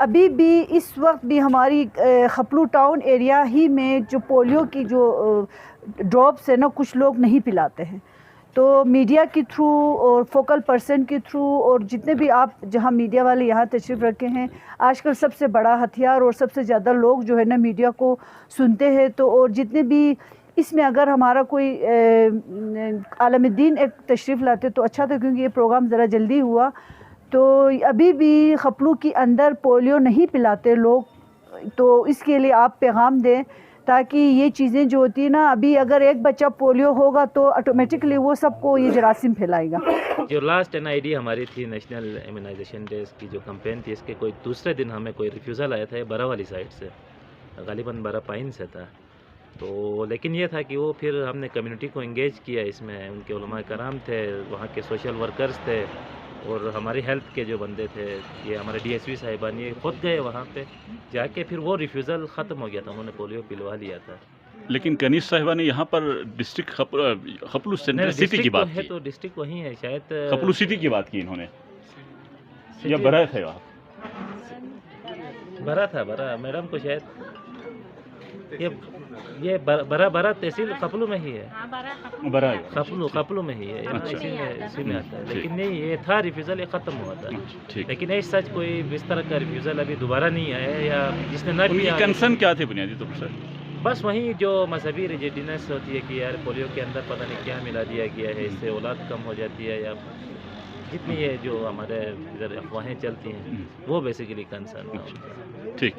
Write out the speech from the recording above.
ابھی بھی اس وقت بھی ہماری خپلو ٹاؤن ایریا ہی میں جو پولیو کی جو ڈراپس ہے نا کچھ لوگ نہیں پلاتے ہیں. تو میڈیا کے تھرو اور فوکل پرسن کے تھرو اور جتنے بھی آپ جہاں میڈیا والے یہاں تشریف رکھے ہیں، آج کل سب سے بڑا ہتھیار اور سب سے زیادہ لوگ جو ہے نا میڈیا کو سنتے ہیں. تو اور جتنے بھی اس میں اگر ہمارا کوئی عالم الدین ایک تشریف لاتے تو اچھا تھا، کیونکہ یہ پروگرام ذرا جلدی ہوا. تو ابھی بھی خپلو کے اندر پولیو نہیں پلاتے لوگ، تو اس کے لیے آپ پیغام دیں تاکہ یہ چیزیں جو ہوتی ہیں نا، ابھی اگر ایک بچہ پولیو ہوگا تو آٹومیٹکلی وہ سب کو یہ جراثیم پھیلائے گا. جو لاسٹ NID ہماری تھی نیشنل امیونائزیشن ڈے کی جو کمپین تھی، اس کے کوئی دوسرے دن ہمیں کوئی ریفیوزل آیا تھا برا والی سائڈ سے، غالباً برا پائن سے تھا. تو لیکن یہ تھا کہ وہ پھر ہم نے کمیونٹی کو انگیج کیا اس میں، ان کے علماء کرام تھے، وہاں کے سوشل ورکرز تھے اور ہماری ہیلتھ کے جو بندے تھے، یہ ہمارے DSP صاحبان، یہ خود گئے وہاں پہ جا کے، پھر وہ ریفیوزل ختم ہو گیا تھا، انہوں نے پولیو پلوا لیا تھا. لیکن کنیز صاحبہ نے یہاں پر ڈسٹرکٹ خپلو سینٹرل سٹی کی بات ہے کی، تو ڈسٹرکٹ وہی ہے شاید، خپلو سٹی کی بات کی انہوں نے، یا برا تھا وہاں؟ برا تھا، برا میڈم کو شاید یہ برا تحصیل خپلو میں ہی ہے، برا خپلو میں ہی ہے، اسی میں آتا ہے. لیکن نہیں، یہ تھا ریفیوزل، یہ ختم ہوا تھا. لیکن ایس سچ کوئی اس طرح کا ریفیوزل ابھی دوبارہ نہیں آیا ہے، یا جس نے نہ ان کی کیا. کنسرن کیا تھے بنیادی طور پر؟ بس وہیں جو مذہبی ریجیڈینس ہوتی ہے کہ یار پولیو کے اندر پتہ نہیں کیا ملا دیا گیا ہے، اس سے اولاد کم ہو جاتی ہے، یا جتنی یہ جو ہمارے ادھر افواہیں چلتی ہیں، وہ بیسیکلی کنسرن ہے. ٹھیک.